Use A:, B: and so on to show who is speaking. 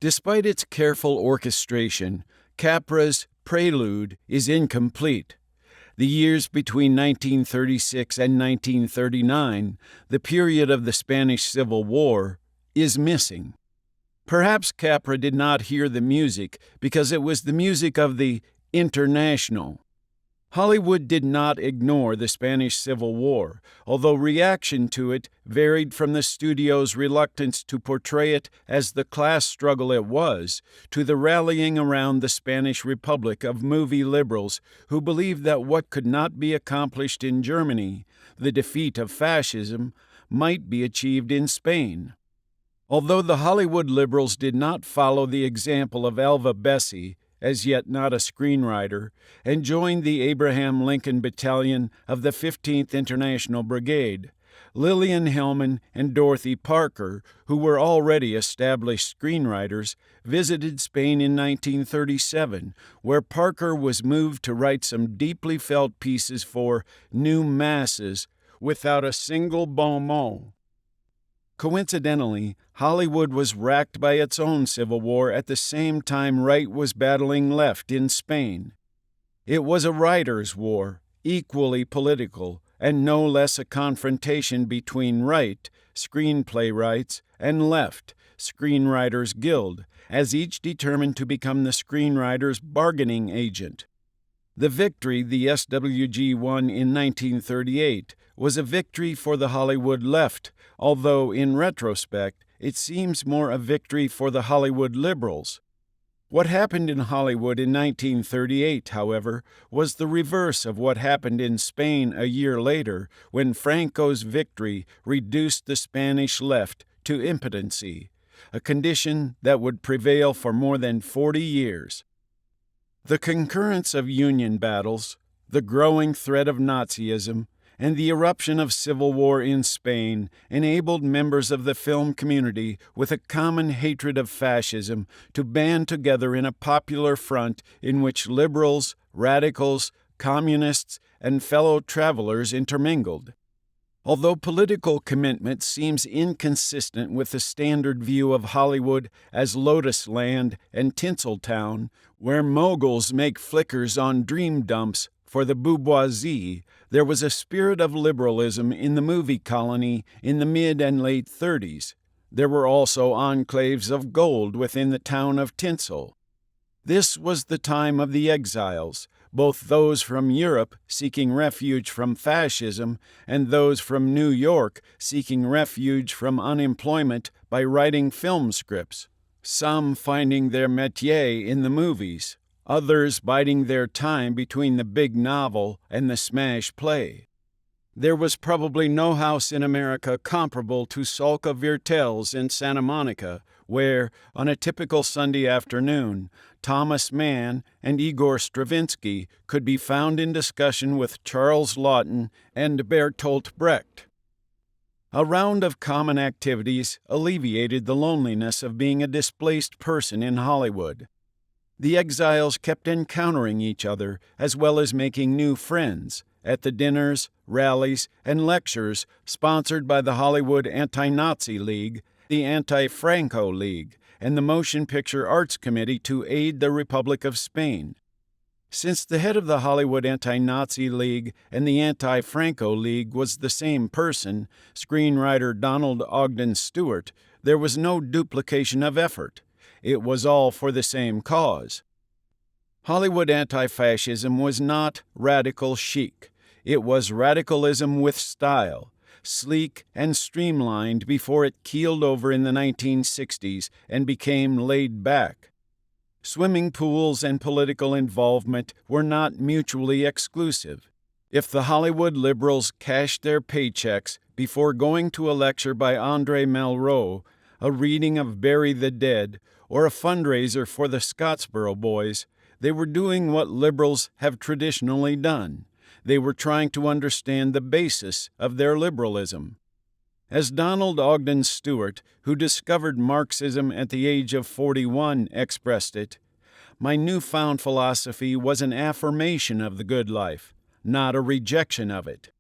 A: Despite its careful orchestration, Capra's Prelude is incomplete. The years between 1936 and 1939, the period of the Spanish Civil War, is missing. Perhaps Capra did not hear the music because it was the music of the International. Hollywood did not ignore the Spanish Civil War, although reaction to it varied from the studio's reluctance to portray it as the class struggle it was, to the rallying around the Spanish Republic of movie liberals who believed that what could not be accomplished in Germany, the defeat of fascism, might be achieved in Spain. Although the Hollywood liberals did not follow the example of Elva Bessie, as yet not a screenwriter, and joined the Abraham Lincoln Battalion of the 15th International Brigade, Lillian Hellman and Dorothy Parker, who were already established screenwriters, visited Spain in 1937, where Parker was moved to write some deeply felt pieces for new masses without a single bon mot. Coincidentally, Hollywood was racked by its own civil war at the same time right was battling left in Spain. It was a writers' war, equally political, and no less a confrontation between right, screenplay rights, and left, Screenwriters Guild, as each determined to become the screenwriter's bargaining agent. The victory the SWG won in 1938 was a victory for the Hollywood left, although in retrospect it seems more a victory for the Hollywood liberals. What happened in Hollywood in 1938, however, was the reverse of what happened in Spain a year later, when Franco's victory reduced the Spanish left to impotency, a condition that would prevail for more than 40 years. The concurrence of union battles, the growing threat of Nazism, and the eruption of civil war in Spain enabled members of the film community with a common hatred of fascism to band together in a popular front in which liberals, radicals, communists, and fellow travelers intermingled. Although political commitment seems inconsistent with the standard view of Hollywood as Lotus Land and Tinseltown, where moguls make flickers on dream dumps for the bourgeoisie, there was a spirit of liberalism in the movie colony in the mid and late 30s. There were also enclaves of gold within the town of Tinsel. This was the time of the exiles, both those from Europe seeking refuge from fascism and those from New York seeking refuge from unemployment by writing film scripts, some finding their métier in the movies, others biding their time between the big novel and the smash play. There was probably no house in America comparable to Solca Viertel's in Santa Monica, where, on a typical Sunday afternoon, Thomas Mann and Igor Stravinsky could be found in discussion with Charles Laughton and Bertolt Brecht. A round of common activities alleviated the loneliness of being a displaced person in Hollywood. The exiles kept encountering each other as well as making new friends at the dinners, rallies, and lectures sponsored by the Hollywood Anti-Nazi League, the Anti-Franco League, and the Motion Picture Arts Committee to aid the Republic of Spain. Since the head of the Hollywood Anti-Nazi League and the Anti-Franco League was the same person, screenwriter Donald Ogden Stewart, there was no duplication of effort. It was all for the same cause. Hollywood anti-fascism was not radical chic. It was radicalism with style, sleek and streamlined before it keeled over in the 1960s and became laid back. Swimming pools and political involvement were not mutually exclusive. If the Hollywood liberals cashed their paychecks before going to a lecture by André Malraux, a reading of Bury the Dead, or a fundraiser for the Scottsboro Boys, they were doing what liberals have traditionally done. They were trying to understand the basis of their liberalism. As Donald Ogden Stewart, who discovered Marxism at the age of 41, expressed it, "My newfound philosophy was an affirmation of the good life, not a rejection of it."